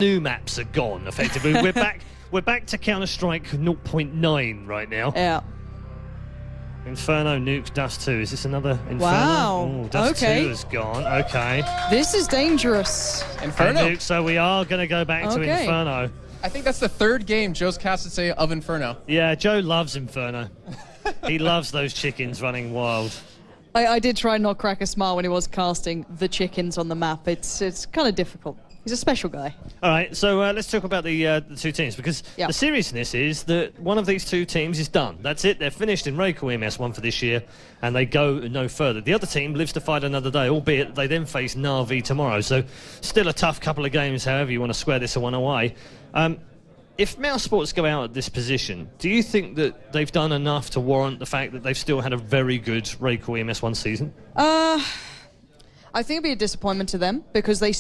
new maps are gone, effectively. We're back to Counter-Strike 0.9 right now. Yeah. Inferno, Nuke, Dust 2. Is this another Inferno? Wow. Ooh, Dust 2 has gone. Okay. This is dangerous. Inferno. Nuke, so we are going to go back to Inferno. I think that's the third game Joe's casted say of Inferno. Yeah, Joe loves Inferno. He loves those chickens running wild. I did try and not crack a smile when he was casting the chickens on the map. It's kind of difficult. He's a special guy. All right, so let's talk about the two teams, because the seriousness is that one of these two teams is done. That's it. They're finished in RaidCall EMS 1 for this year, and they go no further. The other team lives to fight another day, albeit they then face Na'Vi tomorrow. So still a tough couple of games, however you want to square this one away. If mousesports go out at this position, do you think that they've done enough to warrant the fact that they've still had a very good RaidCall EMS 1 season? I think it'd be a disappointment to them, because I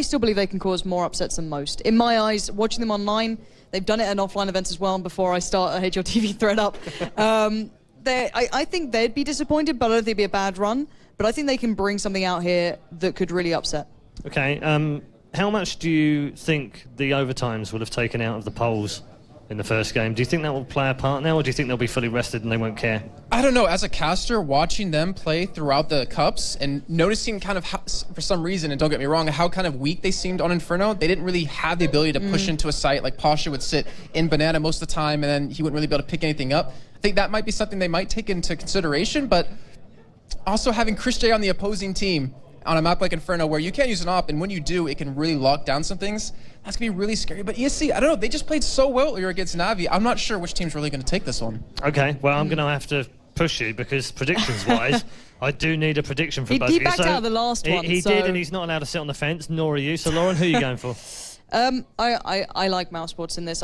still believe they can cause more upsets than most. In my eyes, watching them online, they've done it at offline events as well, and before I start a Hate Your TV thread up, I think they'd be disappointed, but I don't think it'd be a bad run. But I think they can bring something out here that could really upset. Okay, how much do you think the overtimes will have taken out of the polls in the first game? Do you think that will play a part now, or do you think they'll be fully rested and they won't care? I don't know. As a caster, watching them play throughout the cups and noticing kind of how, for some reason, and don't get me wrong, how kind of weak they seemed on Inferno. They didn't really have the ability to push into a site. Like Pasha would sit in Banana most of the time, and then he wouldn't really be able to pick anything up. I think that might be something they might take into consideration, but also having Chris J on the opposing team on a map like Inferno, where you can't use an op, and when you do, it can really lock down some things. That's going to be really scary. But ESC, I don't know, they just played so well earlier against Na'Vi. I'm not sure which team's really going to take this one. Okay, well, I'm going to have to push you, because predictions-wise, I do need a prediction from both of you. He backed out of the last one. He did, and he's not allowed to sit on the fence, nor are you. So, Lauren, who are you going for? I like mousesports in this.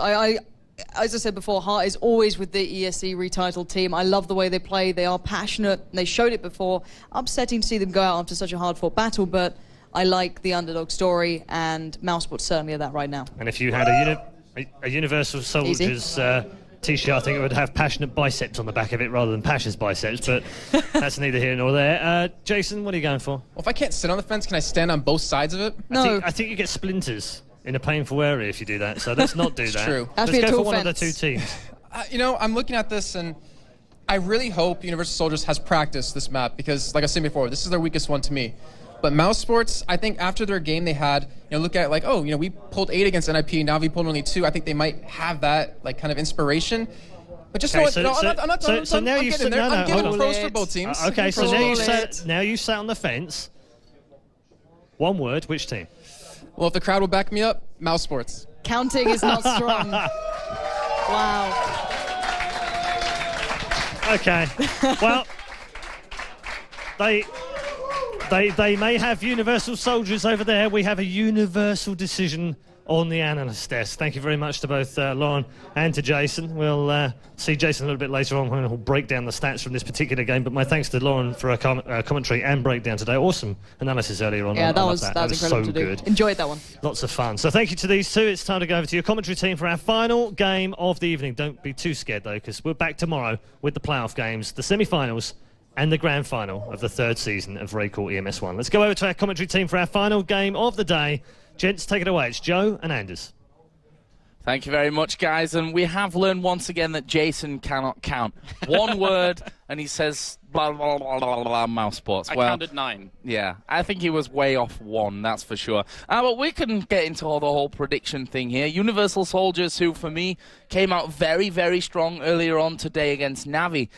As I said before, heart is always with the ESC retitled team. I love the way they play. They are passionate. And they showed it before. Upsetting to see them go out after such a hard-fought battle, but I like the underdog story, and mousesports certainly are that right now. And if you had a UniversalSoldiers t-shirt, I think it would have passionate biceps on the back of it rather than Pasha's biceps, but that's neither here nor there. Jason, what are you going for? Well, if I can't sit on the fence, can I stand on both sides of it? No. I think you get splinters in a painful area if you do that, so let's not do that. True. Let's go for one of the two teams. You know, I'm looking at this, and I really hope UniversalSoldiers has practiced this map, because, like I said before, this is their weakest one to me. But mousesports, I think after their game they had, you know, look at like, oh, you know, we pulled 8 against NIP, now we pulled only 2. I think they might have that like kind of inspiration. But just I'm giving pros for both teams. Okay, so now you sat on the fence. One word, which team? Well, if the crowd will back me up, mousesports. Counting is not strong. Wow. Okay. Well, they may have UniversalSoldiers over there. We have a universal decision on the analyst desk. Thank you very much to both Lauren and to Jason. We'll see Jason a little bit later on when he'll break down the stats from this particular game. But my thanks to Lauren for her commentary and breakdown today. Awesome analysis earlier on. Yeah, that was incredible so to do. Good. Enjoyed that one. Lots of fun. So thank you to these two. It's time to go over to your commentary team for our final game of the evening. Don't be too scared, though, because we're back tomorrow with the playoff games, the semi-finals, and the grand final of the third season of RaidCall EMS 1. Let's go over to our commentary team for our final game of the day. Gents, take it away. It's Joe and Anders. Thank you very much, guys. And we have learned once again that Jason cannot count. One word, and he says blah, blah, blah, blah, blah, mousesports. I counted 9. Yeah, I think he was way off 1, that's for sure. But we can get into all the whole prediction thing here. UniversalSoldiers, who, for me, came out very, very strong earlier on today against Na'Vi.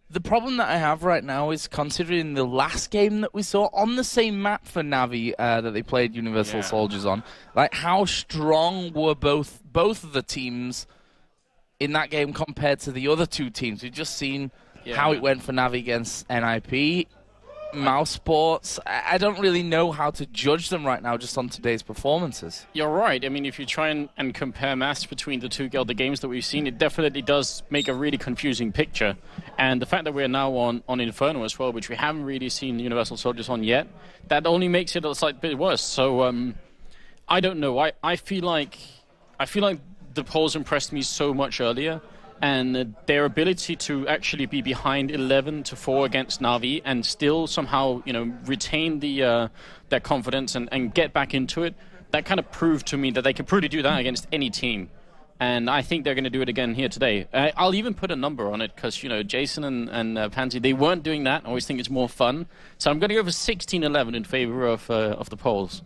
The problem that I have right now is, considering the last game that we saw on the same map for Na'Vi that they played UniversalSoldiers on, like how strong were both of the teams in that game compared to the other two teams? We've just seen how it went for Na'Vi against NIP. mousesports. I don't really know how to judge them right now just on today's performances. You're right. I mean, if you try and compare maths between the games that we've seen, it definitely does make a really confusing picture. And the fact that we're now on Inferno as well, which we haven't really seen UniversalSoldiers on yet, that only makes it a slight bit worse. So I don't know. I feel like the polls impressed me so much earlier. And their ability to actually be behind 11-4 against Na'Vi and still somehow, retain their confidence and get back into it that kind of proved to me that they could probably do that against any team. And I think they're going to do it again here today. I'll even put a number on it because, you know, Jason and Pansy, they weren't doing that. I always think it's more fun. So I'm going to go for 16-11 in favor of the Poles.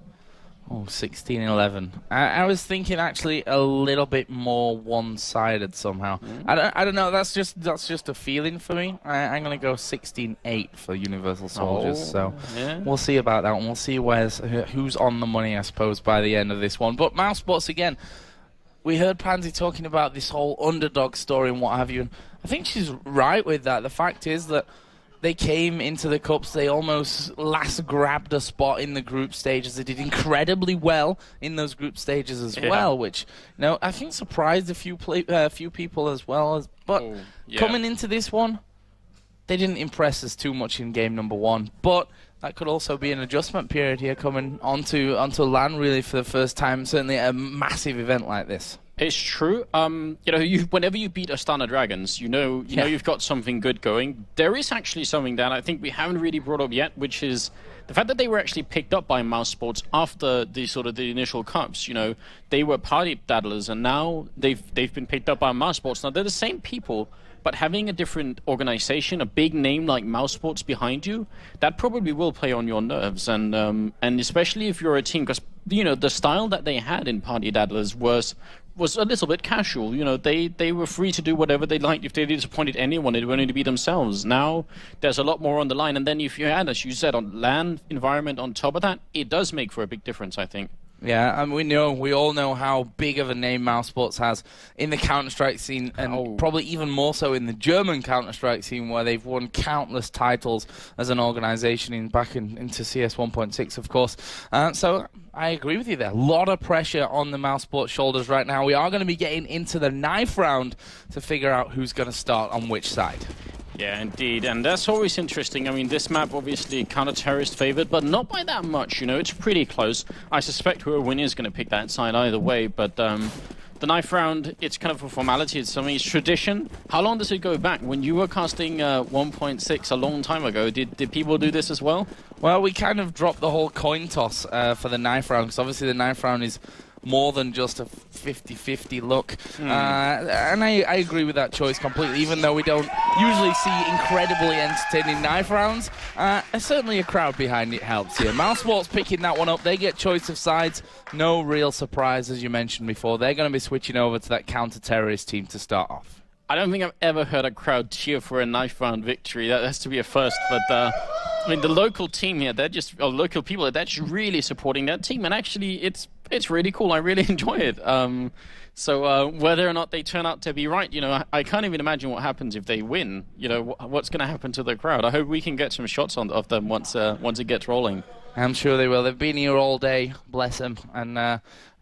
Oh, 16-11. I was thinking actually a little bit more one-sided somehow. I don't know. That's just a feeling for me. I'm going to go 16-8 for Universal Soldiers. So we'll see about that one. We'll see who's on the money, I suppose, by the end of this one. But mousesports again. We heard Pansy talking about this whole underdog story and what have you, and I think she's right with that. The fact is that they came into the Cups, they almost last grabbed a spot in the group stages. They did incredibly well in those group stages as well, which, you know, I think surprised a few people as well. But coming into this one, they didn't impress us too much in game number 1. But that could also be an adjustment period here coming onto LAN really for the first time, certainly at a massive event like this. It's true. You know, whenever you beat Astana Dragons, you know you've got something good going. There is actually something that I think we haven't really brought up yet, which is the fact that they were actually picked up by mousesports after the initial cups. You know, they were party daddlers, and now they've been picked up by mousesports. Now they're the same people, but having a different organization, a big name like mousesports behind you, that probably will play on your nerves, and especially if you're a team, because you know the style that they had in Party Daddlers was a little bit casual. You know, they were free to do whatever they liked. If they disappointed anyone, it would only be themselves. Now there's a lot more on the line, and then if you add, as you said, on LAN environment on top of that, it does make for a big difference, I think. Yeah, and we all know how big of a name mousesports has in the Counter-Strike scene, and probably even more so in the German Counter-Strike scene, where they've won countless titles as an organization back into CS 1.6, of course. So I agree with you there. A lot of pressure on the mousesports shoulders right now. We are going to be getting into the knife round to figure out who's going to start on which side. Yeah, indeed, and that's always interesting. I mean, this map obviously counter-terrorist favored, but not by that much, you know, it's pretty close. I suspect whoever wins is going to pick that side either way, but the knife round, it's kind of a formality, it's something, it's tradition. How long does it go back? When you were casting 1.6 a long time ago, did people do this as well? Well, we kind of dropped the whole coin toss for the knife round, because obviously the knife round is more than just a 50-50 look. And I agree with that choice completely, even though we don't usually see incredibly entertaining knife rounds. Certainly a crowd behind it helps here. mousesports picking that one up. They get choice of sides. No real surprise, as you mentioned before. They're going to be switching over to that counter-terrorist team to start off. I don't think I've ever heard a crowd cheer for a knife round victory. That has to be a first, but I mean, the local team here, local people, they're just really supporting that team, and actually it's really cool. I really enjoy it. So whether or not they turn out to be right, you know, I can't even imagine what happens if they win. You know, what's going to happen to the crowd? I hope we can get some shots of them once it gets rolling. I'm sure they will. They've been here all day, bless them. And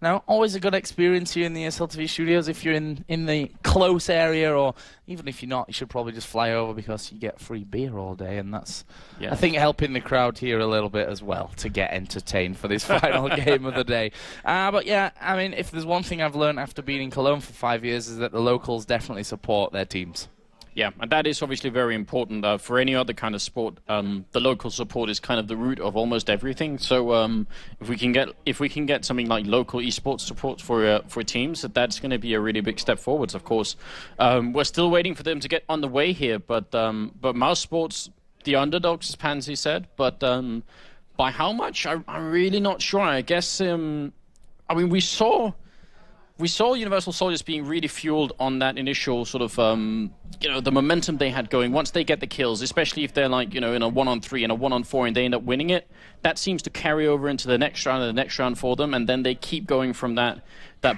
now, always a good experience here in the SLTV studios. If you're in the close area, or even if you're not, you should probably just fly over because you get free beer all day. And that's, I think, helping the crowd here a little bit as well to get entertained for this final game of the day. But yeah, I mean, if there's one thing I've learned after being in Cologne for 5 years is that the locals definitely support their teams. Yeah, and that is obviously very important. For any other kind of sport, the local support is kind of the root of almost everything. So if we can get something like local esports support for teams, that's going to be a really big step forwards. Of course, we're still waiting for them to get on the way here, but mousesports, the underdogs, as Pansy said, but by how much, I'm really not sure. I guess I mean we saw UniversalSoldiers being really fueled on that initial sort of, the momentum they had going. Once they get the kills, especially if they're like, in a 1-on-3 and a 1-on-4 and they end up winning it, that seems to carry over into the next round and the next round for them, and then they keep going from that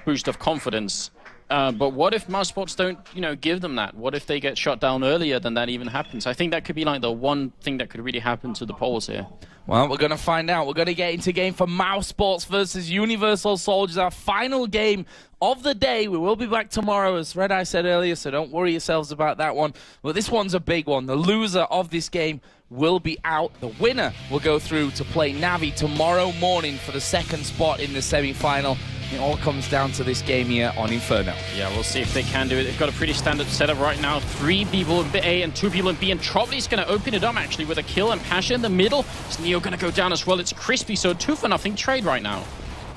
boost of confidence. But what if mousesports don't, give them that? What if they get shut down earlier than that even happens? I think that could be like the one thing that could really happen to the Poles here. Well, we're going to find out. We're going to get into game for mousesports versus UniversalSoldiers, our final game of the day. We will be back tomorrow, as Red Eye said earlier, so don't worry yourselves about that one. Well, this one's a big one. The loser of this game will be out. The winner will go through to play Navi tomorrow morning for the second spot in the semi-final. It all comes down to this game here on Inferno. Yeah, we'll see if they can do it. They've got a pretty standard setup right now. 3 people in A and 2 people in B, and Trotley's going to open it up, actually, with a kill, and Pasha in the middle. Is Neo going to go down as well? It's Crispy, so 2-0 trade right now.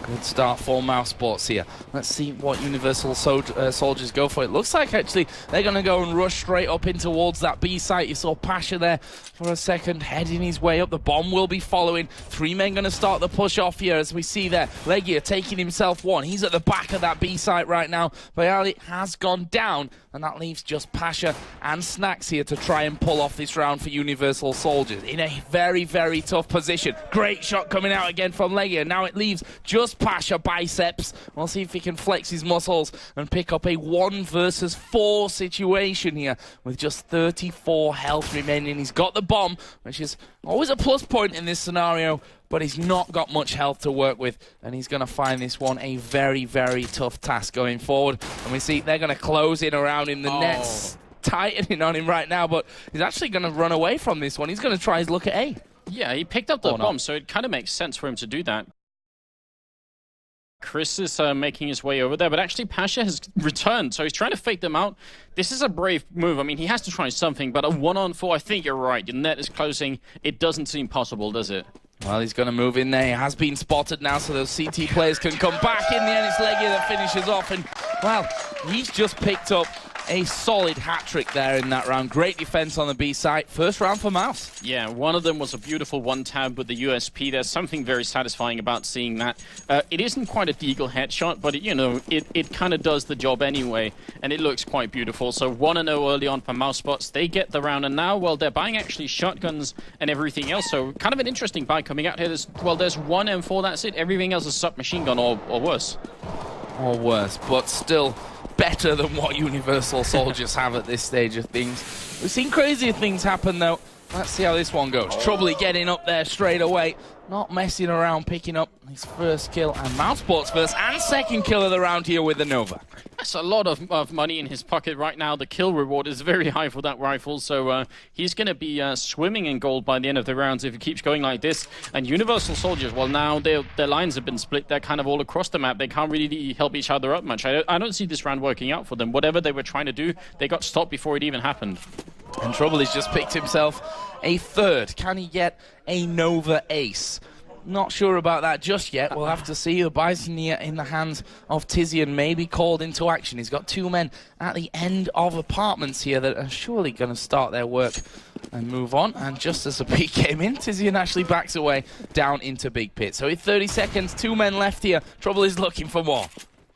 Good start for mousesports here. Let's see what Universal Soldiers go for. It looks like actually they're going to go and rush straight up in towards that B site. You saw Pasha there for a second heading his way up. The bomb will be following. 3 men going to start the push off here as we see there. Legia taking himself one. He's at the back of that B site right now. Bayali has gone down, and that leaves just Pasha and Snacks here to try and pull off this round for Universal Soldiers in a very, very tough position. Great shot coming out again from Legia. Now it leaves just Pasha Biceps. We'll see if he can flex his muscles and pick up a 1 versus 4 situation here with just 34 health remaining. He's got the bomb, which is always a plus point in this scenario, but he's not got much health to work with, and he's going to find this one a very, very tough task going forward. And we see they're going to close in around him. The net's tightening on him right now, but he's actually going to run away from this one. He's going to try his luck at A. Yeah, he picked up the bomb, so it kind of makes sense for him to do that. Chris is making his way over there, but actually Pasha has returned, so he's trying to fake them out. This is a brave move. I mean, he has to try something, but a 1-on-4, I think you're right. The net is closing. It doesn't seem possible, does it? Well, he's going to move in there. He has been spotted now, so those CT players can come back. In the end, it's Legia that finishes off, and, well, he's just picked up a solid hat-trick there in that round. Great defense on the B side. First round for Mouse. Yeah, one of them was a beautiful one-tab with the USP. There's something very satisfying about seeing that. It isn't quite a Deagle headshot, but it kind of does the job anyway, and it looks quite beautiful. So 1-0 early on for mousesports. They get the round, and now, well, they're buying actually shotguns and everything else. So kind of an interesting buy coming out here. There's one M4, that's it. Everything else is submachine gun or worse. Or worse, but still better than what Universal Soldiers have at this stage of things. We've seen crazier things happen, though. Let's see how this one goes. Troubly getting up there straight away. Not messing around, picking up his first kill. And mousesports first and second kill of the round here with the Nova. That's a lot of money in his pocket right now. The kill reward is very high for that rifle, so he's going to be swimming in gold by the end of the rounds if he keeps going like this. And Universal Soldiers, well, now their lines have been split. They're kind of all across the map. They can't really help each other up much. I don't see this round working out for them. Whatever they were trying to do, they got stopped before it even happened. And Trouble has just picked himself a third. Can he get a Nova ace? Not sure about that just yet. We'll have to see. The Bison here in the hands of Tizian may be called into action. He's got 2 men at the end of apartments here that are surely going to start their work and move on. And just as the peak came in, Tizian actually backs away down into Big Pit. So in 30 seconds, 2 men left here. Trouble is looking for more.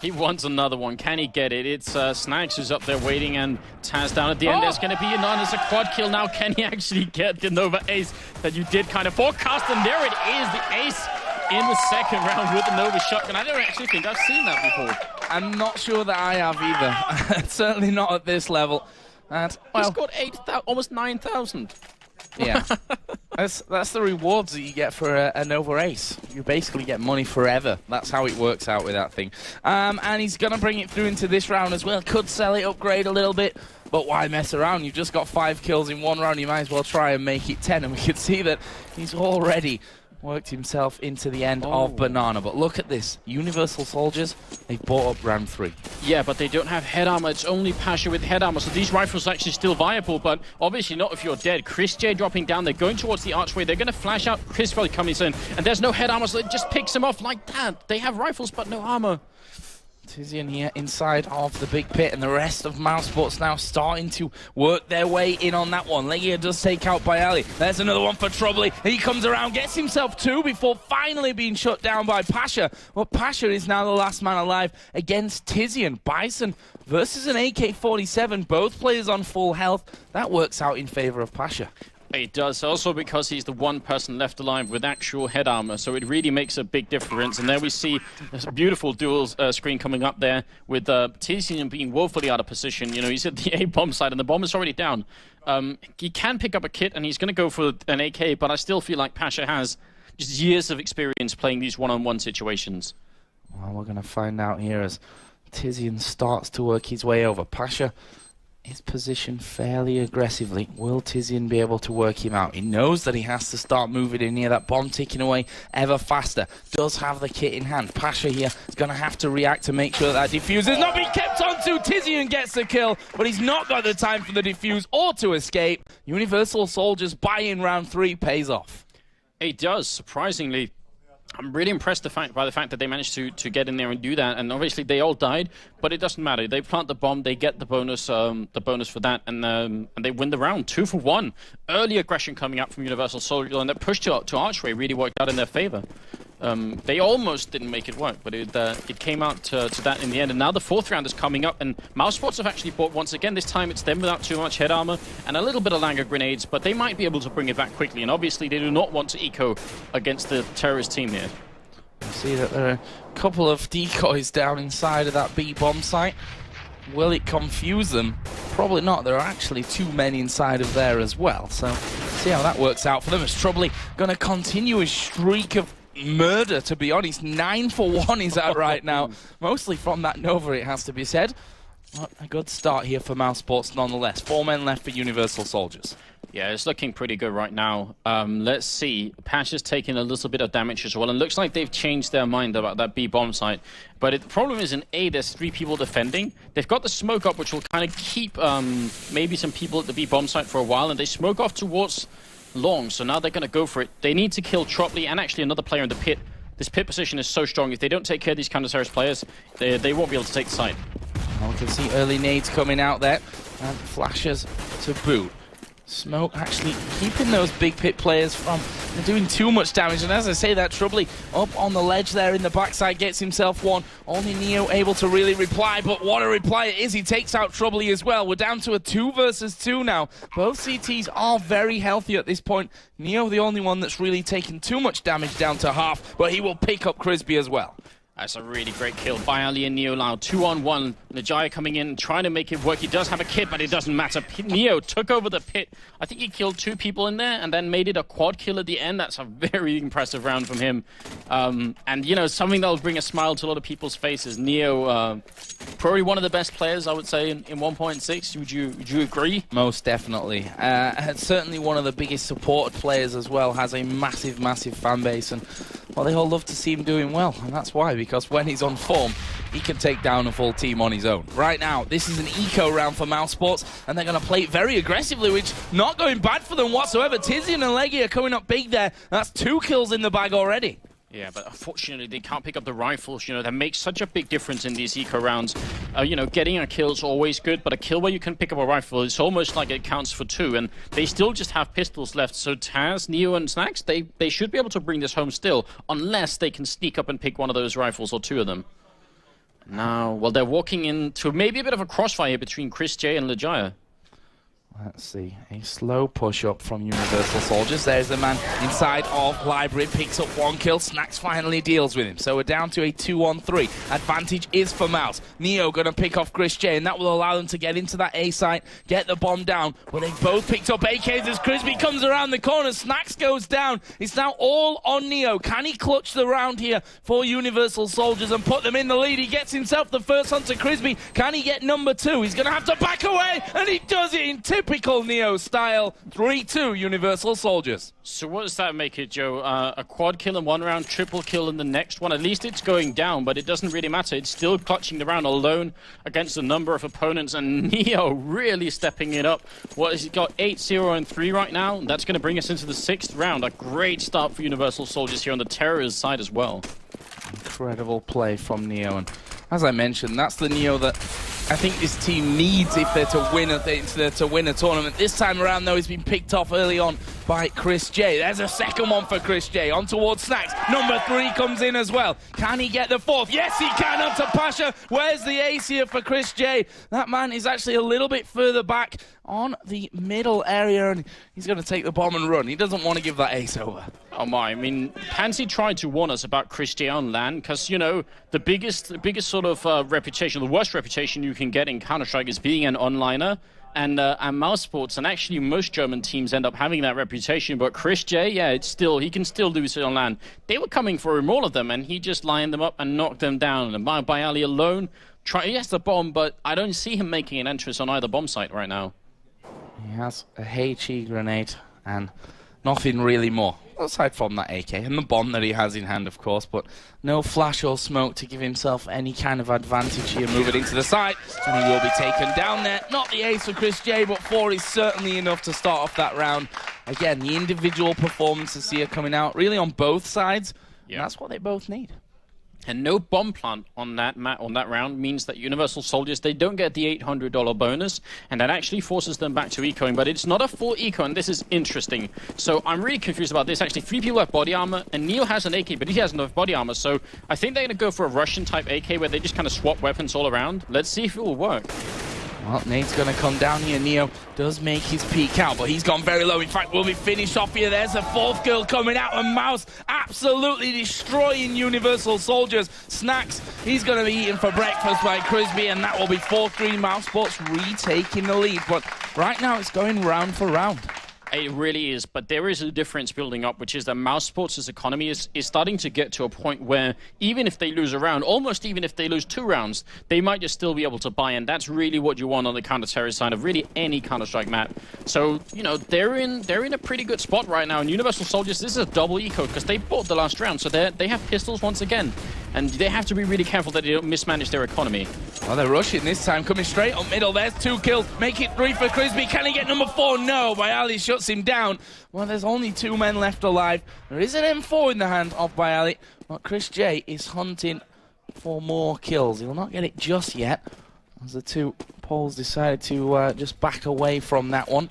He wants another one. Can he get it? It's Snags who's up there waiting, and Taz down at the end. There's going to be there's a quad kill now. Can he actually get the Nova ace that you did kind of forecast? And there it is, the ace in the second round with the Nova shotgun. I don't actually think I've seen that before. I'm not sure that I have either. Certainly not at this level. And, well, he scored almost 9,000. Yeah, that's the rewards that you get for a Nova ace. You basically get money forever. That's how it works out with that thing. And he's going to bring it through into this round as well. Could sell it, upgrade a little bit, but why mess around? You've just got 5 kills in 1 round. You might as well try and make it 10. And we can see that he's already worked himself into the end of Banana. But look at this. Universal Soldiers, they bought up round 3. Yeah, but they don't have head armor. It's only Pasha with head armor. So these rifles are actually still viable, but obviously not if you're dead. Chris J dropping down. They're going towards the archway. They're going to flash out. Chris probably coming in, and there's no head armor, so it just picks him off like that. They have rifles, but no armor. Tizian here inside of the Big Pit, and the rest of mousesports now starting to work their way in on that one. Legia does take out by Ali. There's another one for Troubly. He comes around, gets himself 2 before finally being shut down by Pasha. Well, Pasha is now the last man alive against Tizian. Bison versus an AK-47, both players on full health. That works out in favor of Pasha. It does, also because he's the one person left alive with actual head armor, so it really makes a big difference. And there we see this beautiful dual screen coming up there with Tizian being woefully out of position. You know, he's at the A-bomb side and the bomb is already down. He can pick up a kit and he's going to go for an AK, but I still feel like Pasha has just years of experience playing these one-on-one situations. Well, we're going to find out here as Tizian starts to work his way over. Pasha is positioned fairly aggressively. Will Tizian be able to work him out? He knows that he has to start moving in here. That bomb ticking away ever faster. Does have the kit in hand. Pasha here is going to have to react to make sure that diffuse is not being kept onto. Tizian gets the kill, but he's not got the time for the diffuse or to escape. Universal Soldiers buy in round 3 pays off. It does, surprisingly. I'm really impressed by the fact that they managed to get in there and do that. And obviously they all died, but it doesn't matter. They plant the bomb, they get the bonus for that, and they win the round 2 for 1. Early aggression coming up from UniversalSoldiers, and that push to Archway really worked out in their favor. They almost didn't make it work, but it came out to that in the end. And now the 4th round is coming up, and mousesports have actually bought once again. This time it's them without too much head armor and a little bit of Langer grenades, but they might be able to bring it back quickly. And obviously they do not want to eco against the terrorist team here. You see that there are a couple of decoys down inside of that B bomb site. Will it confuse them? Probably not. There are actually too many inside of there as well. So see how that works out for them. It's Troubley going to continue his streak of murder, to be honest. 9 for 1 is that right now. Mostly from that Nova, it has to be said. But a good start here for mousesports nonetheless. 4 men left for UniversalSoldiers. Yeah, it's looking pretty good right now. Let's see. Patch is taking a little bit of damage as well, and looks like they've changed their mind about that B bomb site. But the problem is in A, there's 3 people defending. They've got the smoke up, which will kind of keep maybe some people at the B bomb site for a while, and they smoke off towards long, so now they're going to go for it. They need to kill Tropley and actually another player in the pit. This pit position is so strong. If they don't take care of these counter-terrorist players, they won't be able to take the site. Well, we can see early nades coming out there, and flashes to boot. Smoke actually keeping those big pit players from doing too much damage. And as I say that, Troubley up on the ledge there in the backside gets himself one. Only Neo able to really reply, but what a reply it is. He takes out Troubley as well. We're down to a 2 versus 2 now. Both CTs are very healthy at this point. Neo the only one that's really taken too much damage, down to half, but he will pick up Crisby as well. That's a really great kill by Ali and Neo now. 2-on-1. Najaya coming in, trying to make it work. He does have a kit, but it doesn't matter. Neo took over the pit. I think he killed 2 people in there and then made it a quad kill at the end. That's a very impressive round from him. And, you know, something that'll bring a smile to a lot of people's faces. Neo, probably one of the best players, I would say, in 1.6. Would you agree? Most definitely. Certainly one of the biggest supported players as well. Has a massive, massive fan base. And, well, they all love to see him doing well. And that's why, because when he's on form, he can take down a full team on his own. Right now, this is an eco round for mousesports, and they're going to play it very aggressively, which not going bad for them whatsoever. Tizian and Leggy are coming up big there. That's 2 kills in the bag already. Yeah, but unfortunately they can't pick up the rifles. You know, that makes such a big difference in these eco rounds. You know, getting a kill is always good, but a kill where you can pick up a rifle, it's almost like it counts for 2, and they still just have pistols left. So Taz, Neo, and Snacks, they should be able to bring this home still, unless they can sneak up and pick one of those rifles or 2 of them. Now, well, they're walking into maybe a bit of a crossfire between Chris J and Lejaya. Let's see, a slow push up from UniversalSoldiers. There's the man inside of Library, picks up 1 kill. Snacks finally deals with him. So we're down to a 2-on-3. Advantage is for Mouse. Neo gonna pick off Chris J, and that will allow them to get into that A site, get the bomb down. But they both picked up AKs as Crisby comes around the corner. Snacks goes down. It's now all on Neo. Can he clutch the round here for UniversalSoldiers and put them in the lead? He gets himself the first onto Crisby. Can he get number 2? He's gonna have to back away, and he does it in typical Neo style. 3-2 UniversalSoldiers. So what does that make it, Joe? A quad kill in one round, triple kill in the next one. At least it's going down, but it doesn't really matter. It's still clutching the round alone against a number of opponents, and Neo really stepping it up. What has he got? 8-0-3 right now. That's going to bring us into the 6th round. A great start for UniversalSoldiers here on the terrorist side as well. Incredible play from Neo, and as I mentioned, that's the Neo that I think this team needs if they're to win a tournament. This time around, though, he's been picked off early on by Chris J. There's a second one for Chris J. On towards Snacks. Number 3 comes in as well. Can he get the 4th? Yes, he can. Up to Pasha. Where's the ace here for Chris J? That man is actually a little bit further back on the middle area, and he's going to take the bomb and run. He doesn't want to give that ace over. Oh my, I mean, Pansy tried to warn us about Chris J on LAN, because, you know, the biggest sort of reputation, the worst reputation you can get in Counter-Strike is being an onliner. And mousesports, and actually most German teams end up having that reputation. But Chris J, yeah, he can still lose it on LAN. They were coming for him, all of them, and he just lined them up and knocked them down. And by Ali alone, he has the bomb, but I don't see him making an entrance on either bomb site right now. He has a HE grenade and nothing really more, aside from that AK and the bomb that he has in hand, of course, but no flash or smoke to give himself any kind of advantage here. Move it into the site, and he will be taken down there. Not the ace for Chris J, but 4 is certainly enough to start off that round. Again, the individual performances here coming out really on both sides And that's what they both need. And no bomb plant on that round means that Universal Soldiers, they don't get the $800 bonus, and that actually forces them back to ecoing. But it's not a full eco, and this is interesting. So I'm really confused about this. Actually, 3 people have body armor, and Neil has an AK, but he has no body armor. So I think they're going to go for a Russian-type AK where they just kind of swap weapons all around. Let's see if it will work. Well, Nate's going to come down here. Neo does make his peek out, but he's gone very low. In fact, will be finished off here. There's a 4th kill coming out, and Mouse absolutely destroying Universal Soldiers. Snacks, he's going to be eaten for breakfast by Crisby, and that will be 4-3. mousesports retaking the lead. But right now, it's going round for round. It really is, but there is a difference building up, which is that mousesports' economy is starting to get to a point where even if they lose a round, almost even if they lose 2 rounds, they might just still be able to buy, and that's really what you want on the counter-terrorist side of really any Counter-Strike map. So, you know, they're in a pretty good spot right now, and Universal Soldiers, this is a double eco, because they bought the last round, so they have pistols once again, and they have to be really careful that they don't mismanage their economy. Well, they're rushing this time, coming straight up middle. There's 2 kills, make it 3 for Crisby. Can he get number 4? No, Bayali shuts him down. Well, there's only 2 men left alive. There is an M4 in the hand of Bayali, but Chris J is hunting for more kills. He'll not get it just yet, as the 2 Poles decided to just back away from that one.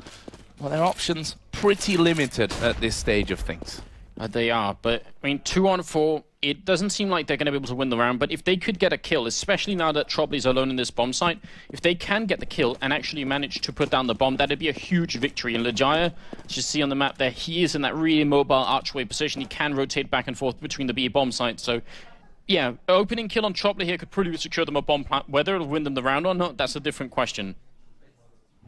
Well, their options pretty limited at this stage of things. They are, but I mean, 2-on-4, it doesn't seem like they're going to be able to win the round, but if they could get a kill, especially now that Trobley's alone in this bomb site, if they can get the kill and actually manage to put down the bomb, that'd be a huge victory. And Lejaya, as you see on the map there, he is in that really mobile archway position. He can rotate back and forth between the B bomb sites, so yeah, opening kill on Trobley here could probably secure them a bomb plant. Whether it'll win them the round or not, that's a different question.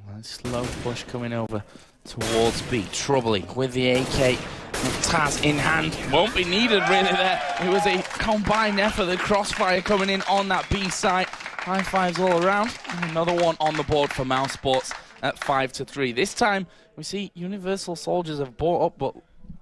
Well, slow push coming over towards B. Trobley with the AK. Taz in hand, won't be needed really there. It was a combined effort, the crossfire coming in on that B site. High fives all around, and another one on the board for mousesports at 5-3. This time, we see Universal Soldiers have bought up, but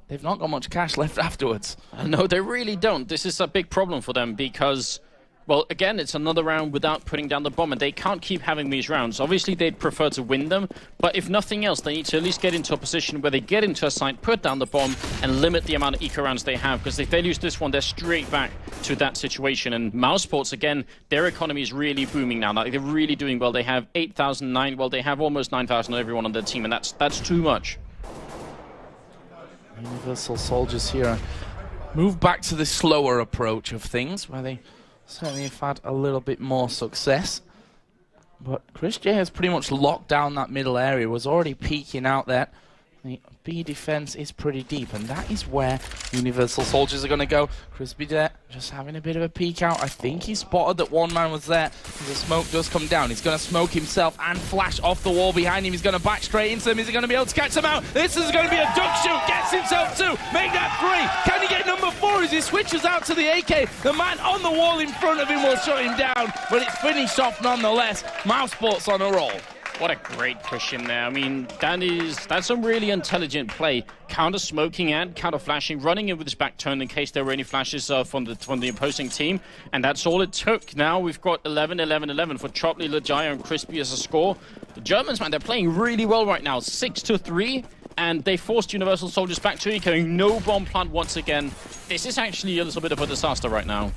they've not got much cash left afterwards. No, they really don't. This is a big problem for them because, well, again, it's another round without putting down the bomb, and they can't keep having these rounds. Obviously, they'd prefer to win them, but if nothing else, they need to at least get into a position where they get into a site, put down the bomb, and limit the amount of eco rounds they have, because if they lose this one, they're straight back to that situation. And mousesports, again, their economy is really booming now. Like, they're really doing well. They have 8,009. Well, they have almost 9,000 on everyone on their team, and that's too much. Universal Soldiers here move back to the slower approach of things, where they certainly have had a little bit more success. But Chris J has pretty much locked down that middle area, was already peeking out there. The B defense is pretty deep, and that is where Universal Soldiers are going to go. Crispy there, just having a bit of a peek out. I think he spotted that one man was there. The smoke does come down. He's going to smoke himself and flash off the wall behind him. He's going to back straight into him. Is he going to be able to catch him out? This is going to be a duck shoot. Gets himself 2. Make that 3. Can he get number 4 as he switches out to the AK? The man on the wall in front of him will shut him down, but it's finished off nonetheless. mousesports on a roll. What a great push in there. I mean, that's a really intelligent play. Counter smoking and counter flashing, running in with his back turned in case there were any flashes from the opposing team. And that's all it took. Now we've got 11-11-11 for Tropley, Lejaya, and Crispy as a score. The Germans, man, they're playing really well right now. 6-3. And they forced Universal Soldiers back to ecoing. No bomb plant once again. This is actually a little bit of a disaster right now.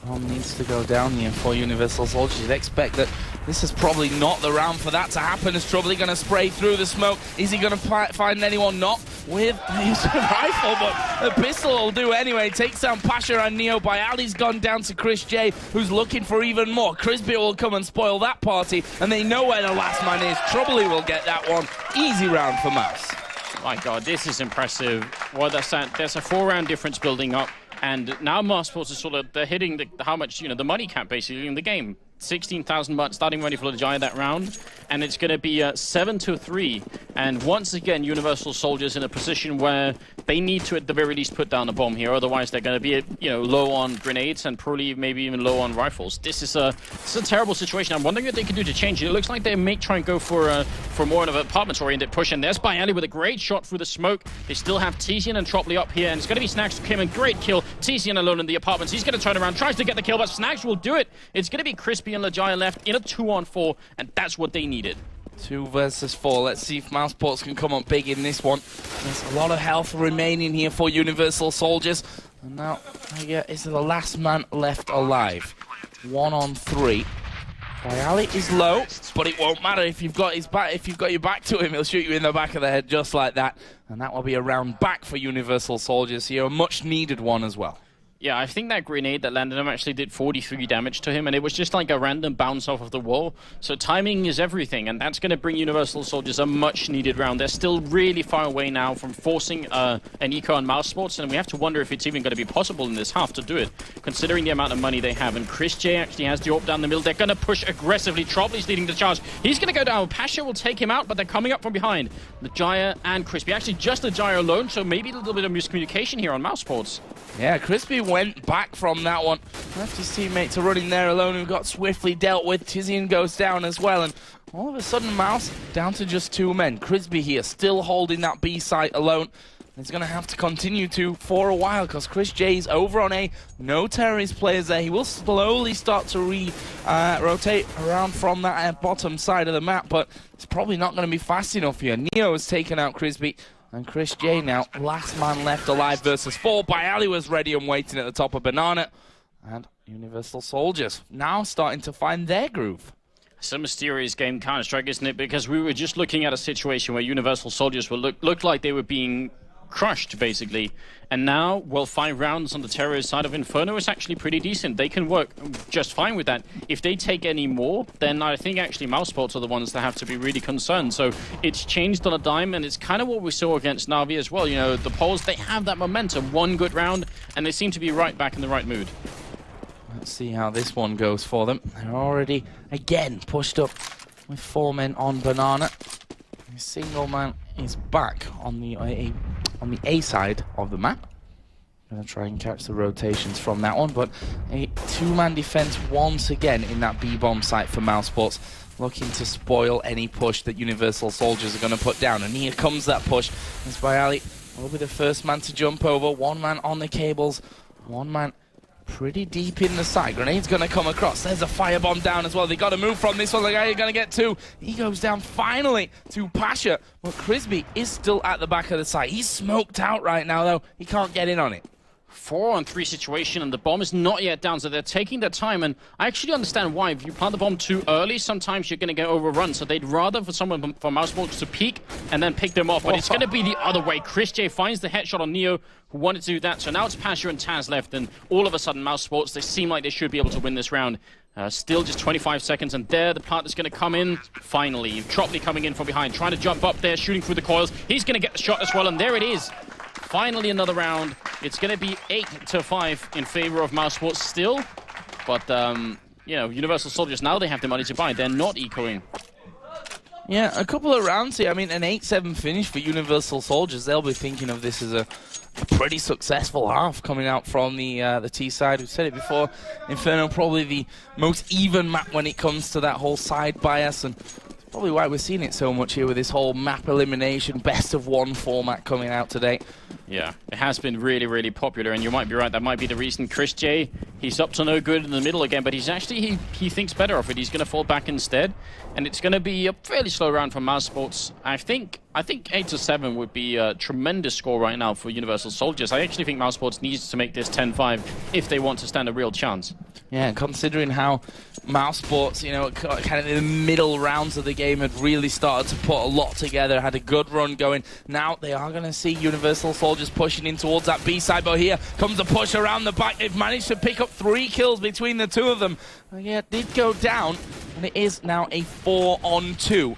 Bomb needs to go down here for Universal Soldiers. You'd expect that this is probably not the round for that to happen. Is Trobley going to spray through the smoke? Is he going to find anyone? Not with his rifle, but the pistol will do anyway. Takes down Pasha and Neo. Bayali's gone down to Chris J, who's looking for even more. Crisby will come and spoil that party, and they know where the last man is. Trobley will get that one. Easy round for Mouse. My God, this is impressive. Well, there's a 4-round difference building up. And now mousesports is sort of, they're hitting how much, the money cap basically in the game. 16,000 baht starting money for the Giant that round, and it's going to be 7-3. And once again, Universal Soldiers in a position where they need to, at the very least, put down a bomb here. Otherwise, they're going to be, low on grenades and probably maybe even low on rifles. This is a terrible situation. I'm wondering what they can do to change it. It looks like they may try and go for more of an apartments-oriented push. And there's Bayali with a great shot through the smoke. They still have Tizian and Tropley up here, and it's going to be Snacks who came in. Great kill. Tizian alone in the apartments. He's going to turn around, tries to get the kill, but Snacks will do it. It's going to be Crispy and Lejaya left in a 2-on-4, and that's what they needed. 2 versus 4. Let's see if mousesports can come up big in this one. There's a lot of health remaining here for Universal Soldiers. And now, is the last man left alive. 1 on 3. Bayali is low, but it won't matter if you've got his back. If you've got your back to him, he'll shoot you in the back of the head just like that. And that will be a round back for UniversalSoldiers here, a much-needed one as well. Yeah, I think that grenade that landed him actually did 43 damage to him, and it was just like a random bounce off of the wall. So timing is everything, and that's going to bring UniversalSoldiers a much-needed round. They're still really far away now from forcing an eco on mousesports, and we have to wonder if it's even going to be possible in this half to do it, considering the amount of money they have. And Chris J actually has the AWP down the middle. They're going to push aggressively. Trobley's leading the charge. He's going to go down. Pasha will take him out, but they're coming up from behind. The Jaya and Crispy. Actually, just the Jaya alone, so maybe a little bit of miscommunication here on mousesports. Yeah, Crispy went back from that one. Left his teammates are running there alone, who got swiftly dealt with. Tizian goes down as well, and all of a sudden, Mouse down to just 2 men. Crispy here, still holding that B site alone. He's going to have to continue to for a while, because Chris J's over on A. No terrorist players there. He will slowly start to rotate around from that bottom side of the map, but it's probably not going to be fast enough here. Neo has taken out Crispy. And Chris J now, last man left alive versus 4. Bayali was ready and waiting at the top of Banana. And UniversalSoldiers now starting to find their groove. It's a mysterious game, Counter-Strike, isn't it? Because we were just looking at a situation where UniversalSoldiers looked like they were being crushed, basically. And now, well, 5 rounds on the terrorist side of Inferno is actually pretty decent. They can work just fine with that. If they take any more, then I think actually mousesports are the ones that have to be really concerned. So it's changed on a dime, and it's kind of what we saw against Na'Vi as well. You know, the Poles, they have that momentum. 1 good round, and they seem to be right back in the right mood. Let's see how this one goes for them. They're already, again, pushed up with 4 men on Banana. A single man is back on the A side of the map. Gonna try and catch the rotations from that one, but a 2-man defense once again in that B-bomb site for mousesports, looking to spoil any push that UniversalSoldiers are gonna put down. And here comes that push. As Bayali will be the first man to jump over. 1 man on the cables, 1 man pretty deep in the side. Grenade's going to come across. There's a firebomb down as well. They got to move from this one. The guy you're going to get 2. He goes down finally to Pasha. But Crispy is still at the back of the site. He's smoked out right now, though. He can't get in on it. 4-on-3 situation, and the bomb is not yet down, so they're taking their time. And I actually understand why. If you plant the bomb too early, sometimes you're going to get overrun. So they'd rather for someone from mousesports to peek and then pick them off. But it's going to be the other way. Chris J finds the headshot on Neo, who wanted to do that. So now it's Pasha and Taz left, and all of a sudden mousesports, they seem like they should be able to win this round. Still just 25 seconds, and there the plant is going to come in. Finally, Tropley coming in from behind, trying to jump up there, shooting through the coils. He's going to get the shot as well, and there it is. Finally another round. It's going to be 8-5 in favor of mousesports still. But, you know, UniversalSoldiers, now they have the money to buy. They're not ecoing. Yeah, a couple of rounds here. I mean, an 8-7 finish for UniversalSoldiers. They'll be thinking of this as a pretty successful half coming out from the T side. We've said it before, Inferno probably the most even map when it comes to that whole side bias, and probably why we're seeing it so much here with this whole map elimination, best of 1 format coming out today. Yeah, it has been really, really popular, and you might be right. That might be the reason. Chris J, he's up to no good in the middle again, but he's actually, he thinks better of it. He's going to fall back instead, and it's going to be a fairly slow round for mousesports. I think 8-7 would be a tremendous score right now for UniversalSoldiers. I actually think mousesports needs to make this 10-5 if they want to stand a real chance. Yeah, considering how mousesports, you know, kind of in the middle rounds of the game had really started to put a lot together, had a good run going. Now they are going to see UniversalSoldiers pushing in towards that B side, but here comes a push around the back. They've managed to pick up 3 kills between the 2 of them. Yeah, it did go down, and it is now a 4-on-2.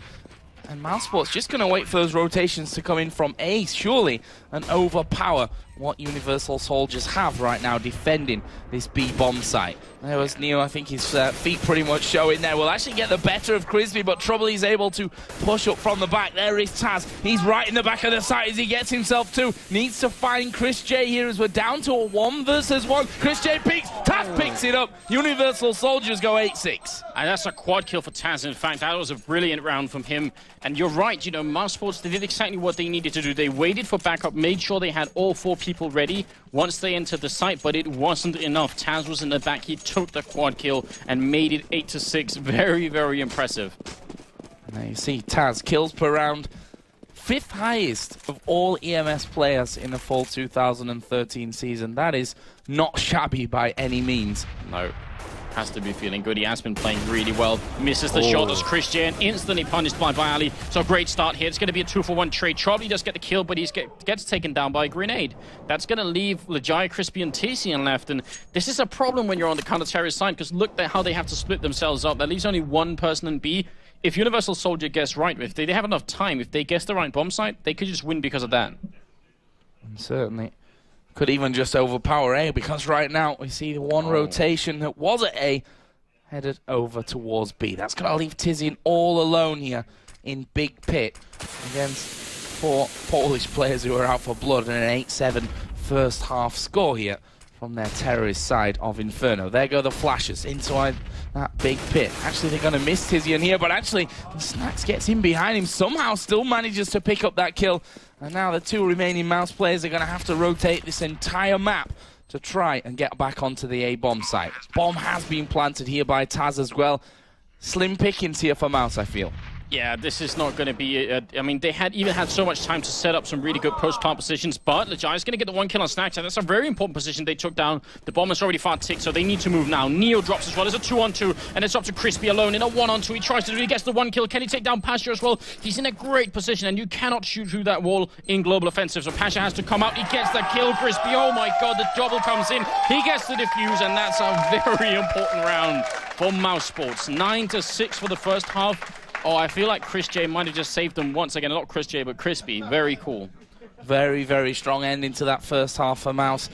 And mousesports just going to wait for those rotations to come in from A, surely, and overpower what UniversalSoldiers have right now defending this B-bomb site. There was Neo, I think his feet pretty much showing there. Will actually get the better of Crispy, but Trouble is able to push up from the back. There is Taz. He's right in the back of the site as he gets himself to. Needs to find Chris J here as we're down to a 1 versus 1. Chris J peeks, Taz picks it up. UniversalSoldiers go 8-6. And that's a quad kill for Taz. In fact, that was a brilliant round from him. And you're right, you know, mousesports, they did exactly what they needed to do. They waited for backup, made sure they had all 4 people ready once they entered the site, but it wasn't enough. Taz was in the back. He took the quad kill and made it 8-6. Very, very impressive. Now you see Taz kills per round, 5th highest of all EMS players in the fall 2013 season. That is not shabby by any means. No. Has to be feeling good. He has been playing really well. Misses the shot as Christian, instantly punished by Ali. So a great start here. It's going to be a 2-for-1 trade. Trobley does get the kill, but he gets taken down by a grenade. That's going to leave Lejai, Crispy, and Tizian left. And this is a problem when you're on the counter-terrorist side, because look at how they have to split themselves up. That leaves only one person in B. If Universal Soldier gets right, if they have enough time, if they guess the right bomb site, they could just win because of that. And certainly could even just overpower A, because right now we see the one rotation that was at A headed over towards B. That's going to leave Tizian all alone here in Big Pit against 4 Polish players who are out for blood, and an 8-7 first half score here from their terrorist side of Inferno. There go the flashes inside that Big Pit. Actually, they're going to miss Tizian here, but actually Snacks gets in behind him, somehow still manages to pick up that kill. And now the 2 remaining Mouse players are going to have to rotate this entire map to try and get back onto the A bomb site. Bomb has been planted here by Taz as well. Slim pickings here for Mouse, I feel. Yeah, this is not going to be... I mean, they had so much time to set up some really good post-plant positions, but Lejai is going to get the 1 kill on Snacks, and that's a very important position they took down. The bomb is already far ticked, so they need to move now. Neo drops as well. There's a 2-on-2, and it's up to Crispy alone in a 1-on-2. He tries to do it. He gets the 1 kill. Can he take down Pasha as well? He's in a great position, and you cannot shoot through that wall in global offensive, so Pasha has to come out. He gets the kill. Crispy, oh my god, the double comes in. He gets the defuse, and that's a very important round for mousesports. 9-6 for the first half. Oh, I feel like Chris J might have just saved them once again. Not Chris J, but Crispy. Very cool. Very, very strong ending to that first half for Mouse.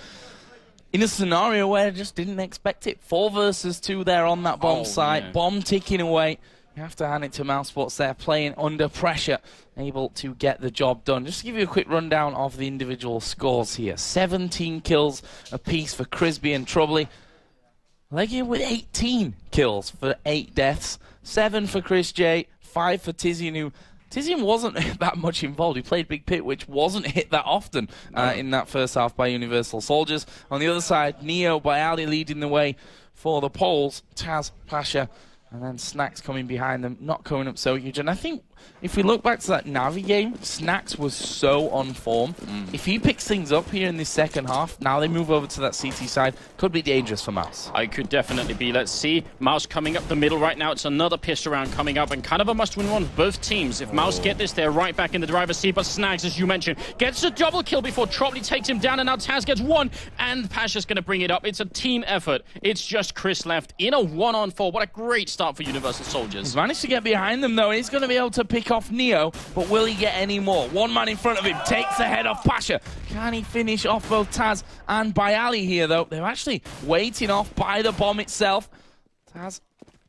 In a scenario where I just didn't expect it. 4 versus 2 there on that bomb site. Yeah. Bomb ticking away. You have to hand it to mousesports there, playing under pressure, able to get the job done. Just to give you a quick rundown of the individual scores here. 17 kills apiece for Crispy and Trobley. Legia with 18 kills for 8 deaths. 7 for Chris J, 5 for Tizian, who Tizian wasn't that much involved. He played Big Pit, which wasn't hit that often in that first half by Universal Soldiers. On the other side, Neo by Ali leading the way for the Poles. Taz, Pasha, and then Snacks coming behind them, not coming up so huge. And I think if we look back to that Navi game, Snacks was so on form. If he picks things up here in this second half, now they move over to that CT side, could be dangerous for Mouse. I could definitely be. Let's see. Mouse coming up the middle right now. It's another pistol round coming up, and kind of a must-win one for both teams. If Mouse get this, they're right back in the driver's seat, but Snags, as you mentioned, gets a double kill before Trobley takes him down, and now Taz gets 1, and Pasha's going to bring it up. It's a team effort. It's just Chris left in a 1-on-4. What a great start for Universal Soldiers. He's managed to get behind them, though, and he's going to be able to pick off Neo, but will he get any more? 1 man in front of him takes the head off Pasha. Can he finish off both Taz and Bayali here, though? They're actually waiting off by the bomb itself. Taz,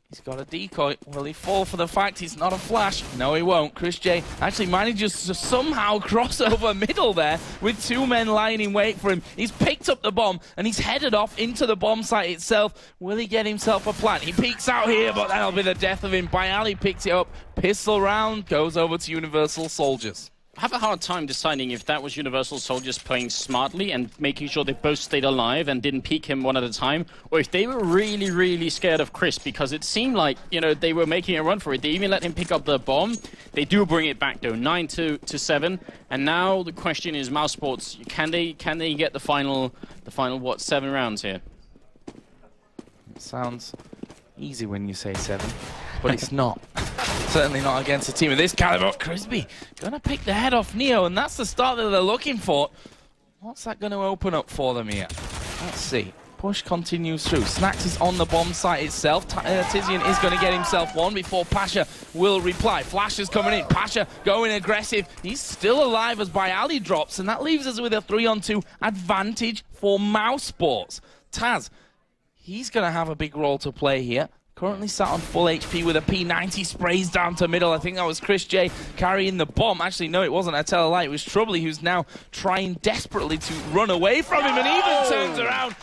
he's got a decoy. Will he fall for the fact he's not a flash? No, he won't. Chris J actually manages to somehow cross over middle there with 2 men lying in wait for him. He's picked up the bomb and he's headed off into the bomb site itself. Will he get himself a plant? He peeks out here, but that'll be the death of him. Bayali picks it up. Pistol round goes over to Universal Soldiers. I have a hard time deciding if that was Universal Soldiers playing smartly and making sure they both stayed alive and didn't peek him one at a time, or if they were really, really scared of Chris, because it seemed like, you know, they were making a run for it. They even let him pick up the bomb. They do bring it back, though, 9-7. And now the question is, mousesports, can they get the final what, 7 rounds here? It sounds easy when you say 7, but it's not. Certainly not against a team of this caliber. Crispy gonna pick the head off Neo, and that's the start that they're looking for. What's that gonna open up for them here? Let's see. Push continues through. Snacks is on the bomb site itself. Tizian is going to get himself 1 before Pasha will reply. Flash is coming in. Pasha going aggressive. He's still alive as Bayali drops, and that leaves us with a 3-on-2 advantage for mousesports. Taz, he's going to have a big role to play here. Currently sat on full HP with a P90, sprays down to middle. I think that was Chris J carrying the bomb. Actually, no, it wasn't. I tell a lie. It was Trobley who's now trying desperately to run away from him, and even turns around.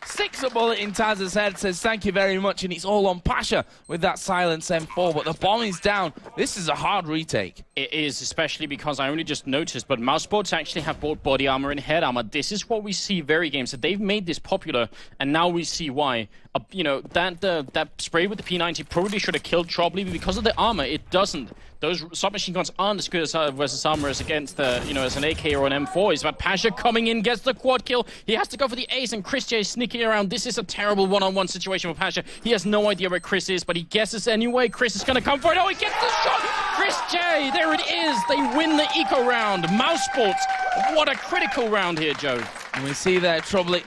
sticks a bullet in Taz's head, says thank you very much, and it's all on Pasha with that silence M4, but the bomb is down. This is a hard retake. It is, especially because I only just noticed, but mousesports actually have bought body armor and head armor. This is what we see very games, that they've made this popular, and now we see why. You know, that spray with the P90 probably should have killed Trobley, but because of the armor, it doesn't. Those submachine guns aren't as good as versus armor as against the, you know, as an AK or an M4. It's about Pasha coming in, gets the quad kill. He has to go for the ace, and Chris J is sneaking around. This is a terrible one-on-one situation for Pasha. He has no idea where Chris is, but he guesses anyway. Chris is going to come for it. Oh, he gets the shot! Chris J, there it is. They win the eco round. Mousesports, what a critical round here, Joe. And we see there, Trobley,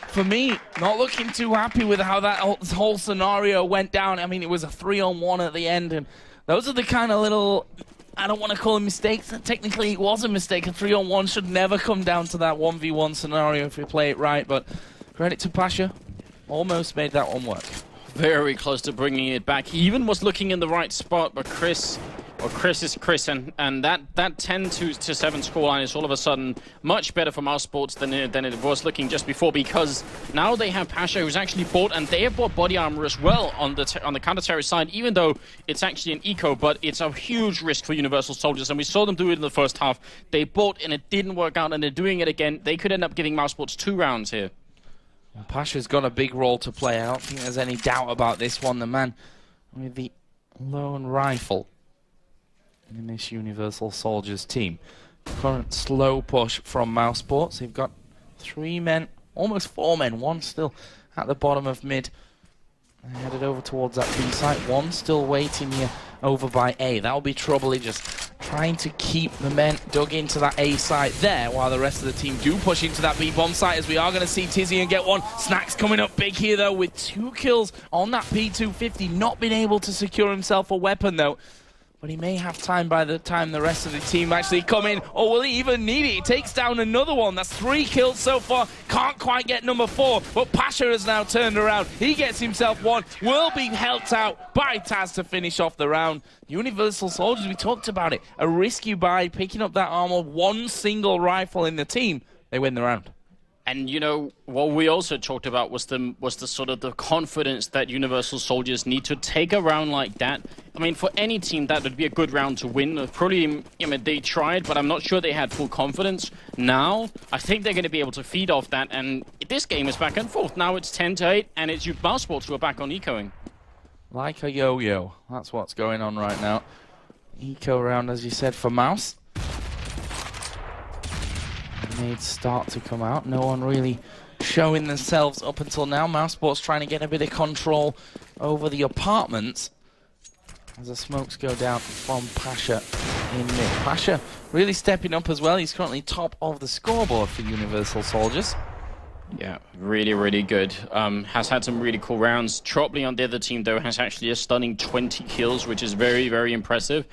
for me, not looking too happy with how that whole scenario went down. I mean, it was a 3-on-1 at the end, and those are the kind of little, I don't want to call them mistakes. Technically, it was a mistake. A 3-on-1 should never come down to that 1v1 scenario if we play it right, but credit to Pasha. Almost made that one work. Very close to bringing it back. He even was looking in the right spot, but Chris is Chris, and that 10-7 scoreline is all of a sudden much better for mousesports than it was looking just before, because now they have Pasha, who's actually bought, and they have bought body armor as well on the counter-terrorist side, even though it's actually an eco, but it's a huge risk for UniversalSoldiers, and we saw them do it in the first half. They bought, and it didn't work out, and they're doing it again. They could end up giving mousesports 2 rounds here. Well, Pasha's got a big role to play. I don't think there's any doubt about this one. The man with the lone rifle in this UniversalSoldiers team. Current slow push from mousesports. They've got 3 men, almost 4 men. 1 still at the bottom of mid. They headed over towards that B site. 1 still waiting here over by A. That'll be Trobley, just trying to keep the men dug into that A site there, while the rest of the team do push into that B bomb site, as we are going to see Tizian get one. Snacks coming up big here though, with 2 kills on that P250. Not been able to secure himself a weapon though, but he may have time by the time the rest of the team actually come in. Or will he even need it? He takes down another one. That's 3 kills so far. Can't quite get number 4, but Pasha has now turned around. He gets himself 1. Will be helped out by Taz to finish off the round. UniversalSoldiers, we talked about it. A risky buy, picking up that armor, 1 single rifle in the team. They win the round. And you know what we also talked about was the sort of the confidence that UniversalSoldiers need to take a round like that. I mean, for any team that would be a good round to win. Probably, I mean, they tried, but I'm not sure they had full confidence. Now, I think they're going to be able to feed off that, and this game is back and forth. Now it's 10-8, and it's mousesports who are back on ecoing. Like a yo-yo. That's what's going on right now. Eco round, as you said, for Mouse. Nades start to come out. No one really showing themselves up until now. mousesports trying to get a bit of control over the apartments as the smokes go down from Pasha in mid. Pasha really stepping up as well. He's currently top of the scoreboard for UniversalSoldiers. Yeah, really, really good. Has had some really cool rounds. Trobley on the other team, though, has actually a stunning 20 kills, which is very, very impressive.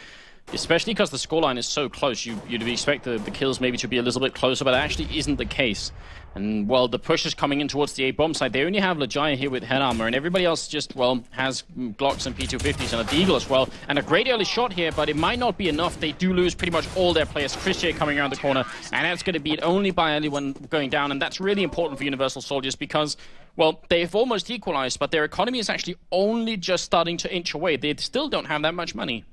Especially because the scoreline is so close. You'd expect the kills maybe to be a little bit closer, but that actually isn't the case. And, well, the push is coming in towards the A-bomb side. They only have Lajaya here with head armor, and everybody else just, well, has Glocks and P250s and a Deagle as well. And a great early shot here, but it might not be enough. They do lose pretty much all their players. Chris J coming around the corner, and that's going to be it only by anyone going down. And that's really important for UniversalSoldiers because, well, they've almost equalized, but their economy is actually only just starting to inch away. They still don't have that much money.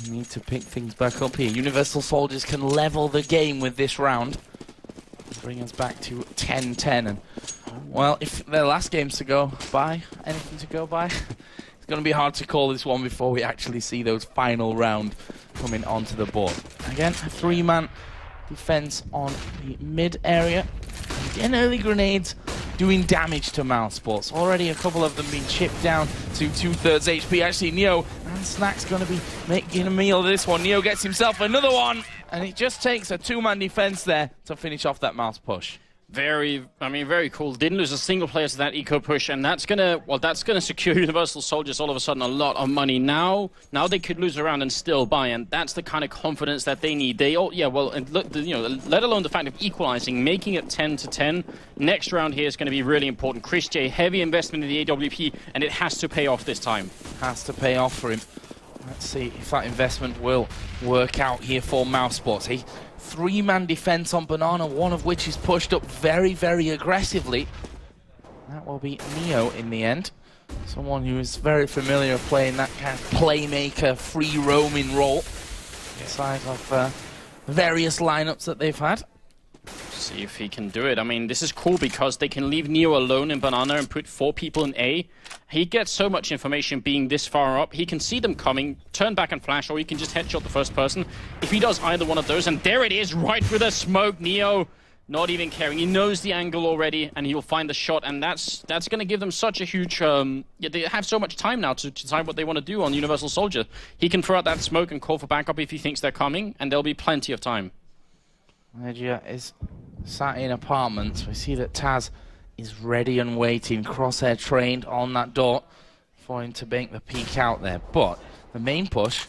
We need to pick things back up here. UniversalSoldiers can level the game with this round. Bring us back to 10-10. And, well, if their last game's to go by, anything to go by, it's going to be hard to call this one before we actually see those final round coming onto the board. Again, a 3-man defense on the mid area. Again, early grenades doing damage to mousesports. Already a couple of them being chipped down to 2/3 HP. Actually, Neo and Snack's going to be making a meal of this one. Neo gets himself another one, and it just takes a 2-man defense there to finish off that mouse push. Very cool. Didn't lose a single player to that eco push, and that's gonna secure UniversalSoldiers all of a sudden a lot of money. Now they could lose a round and still buy, and that's the kind of confidence that they need. They all, and let alone the fact of equalizing, making it 10-10. Next round here is going to be really important. Chris J, heavy investment in the AWP, and it has to pay off this time. Has to pay off for him. Let's see if that investment will work out here for mousesports. He three-man defense on Banana, one of which is pushed up very, very aggressively. That will be Neo in the end. Someone who is very familiar with playing that kind of playmaker, free roaming role inside of various lineups that they've had. See if he can do it. I mean, this is cool because they can leave Neo alone in Banana and put 4 people in A. He gets so much information being this far up. He can see them coming, turn back and flash, or he can just headshot the first person. If he does either one of those, and there it is, right through the smoke, Neo not even caring. He knows the angle already, and he'll find the shot, and that's going to give them such a huge... they have so much time now to decide what they want to do on Universal Soldier. He can throw out that smoke and call for backup if he thinks they're coming, and there'll be plenty of time. Legia is sat in apartments. We see that Taz is ready and waiting, crosshair trained on that door for him to make the peek out there. But the main push,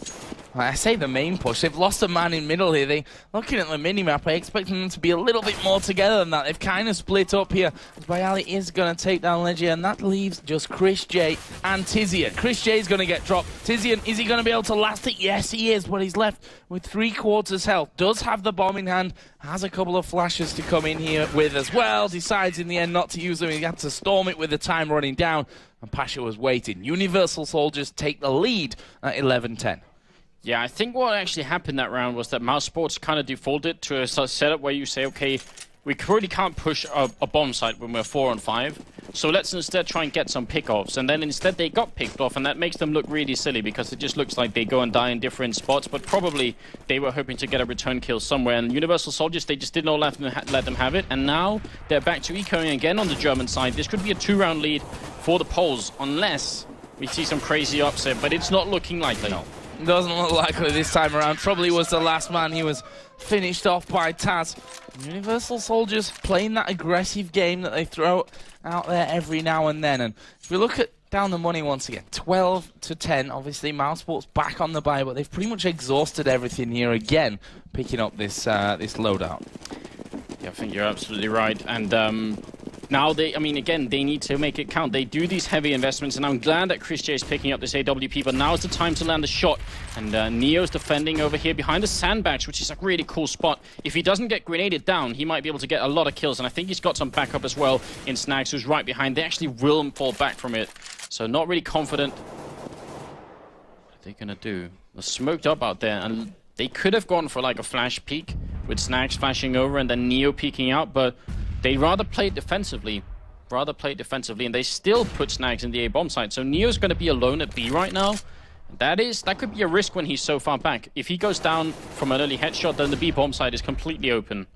I say the main push, they've lost a man in middle here. Looking at the minimap, I expect them to be a little bit more together than that. They've kind of split up here. Bayali is going to take down Legia, and that leaves just Chris J and Tizian. Chris J is going to get dropped. Tizian, is he going to be able to last it? Yes, he is, but he's left with 3/4 health. Does have the bomb in hand, has a couple of flashes to come in here with as well. Decides in the end not to use them. He had to storm it with the time running down, and Pasha was waiting. Universal Soldiers take the lead at 11-10. Yeah, I think what actually happened that round was that mousesports kind of defaulted to a setup where you say, okay, we really can't push a bomb site when we're 4 on 5, so let's instead try and get some pickoffs. And then instead they got picked off, and that makes them look really silly because it just looks like they go and die in different spots, but probably they were hoping to get a return kill somewhere. And Universal Soldiers, they just did not let them have it, and now they're back to ecoing again on the German side. This could be a 2-round lead for the Poles, unless we see some crazy upset, but it's not looking likely. No. Doesn't look likely this time around. Probably was the last man. He was finished off by Taz. Universal Soldiers playing that aggressive game that they throw out there every now and then. And if we look at down the money once again, 12-10. Obviously, mousesports back on the bye, but they've pretty much exhausted everything here again, picking up this this loadout. Yeah, I think you're absolutely right. And now they need to make it count. They do these heavy investments, and I'm glad that Chris J is picking up this AWP, but now's the time to land the shot. And Neo's defending over here behind the sandbags, which is a really cool spot. If he doesn't get grenaded down, he might be able to get a lot of kills, and I think he's got some backup as well in Snags, who's right behind. They actually will fall back from it, so not really confident. What are they going to do? They're smoked up out there, and they could have gone for like a flash peek with Snags flashing over and then Neo peeking out, but they rather play it defensively. And they still put Snags in the A bomb site. So Neo's going to be alone at B right now. That could be a risk when he's so far back. If he goes down from an early headshot, then the B bomb site is completely open.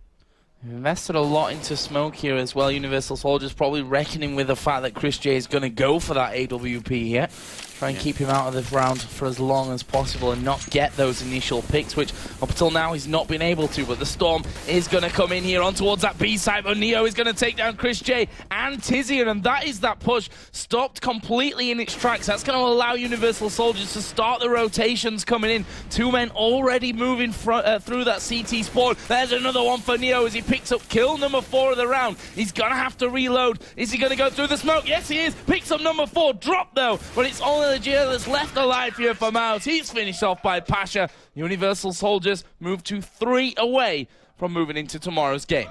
Invested a lot into smoke here as well. Universal Soldiers probably reckoning with the fact that Chris J is going to go for that AWP here. Try and keep him out of this round for as long as possible and not get those initial picks, which up until now he's not been able to. But the storm is going to come in here on towards that B side, but Neo is going to take down Chris J and Tizian, and that is that push stopped completely in its tracks. That's going to allow Universal Soldiers to start the rotations coming in. 2 men already moving through that CT spawn. There's another one for Neo as he picks up kill number 4 of the round. He's going to have to reload. Is he going to go through the smoke? Yes, he is. Picks up number 4. Drop, though, but it's only Legia that's left alive here for Mouse. He's finished off by Pasha. Universal Soldiers move to 3 away from moving into tomorrow's game.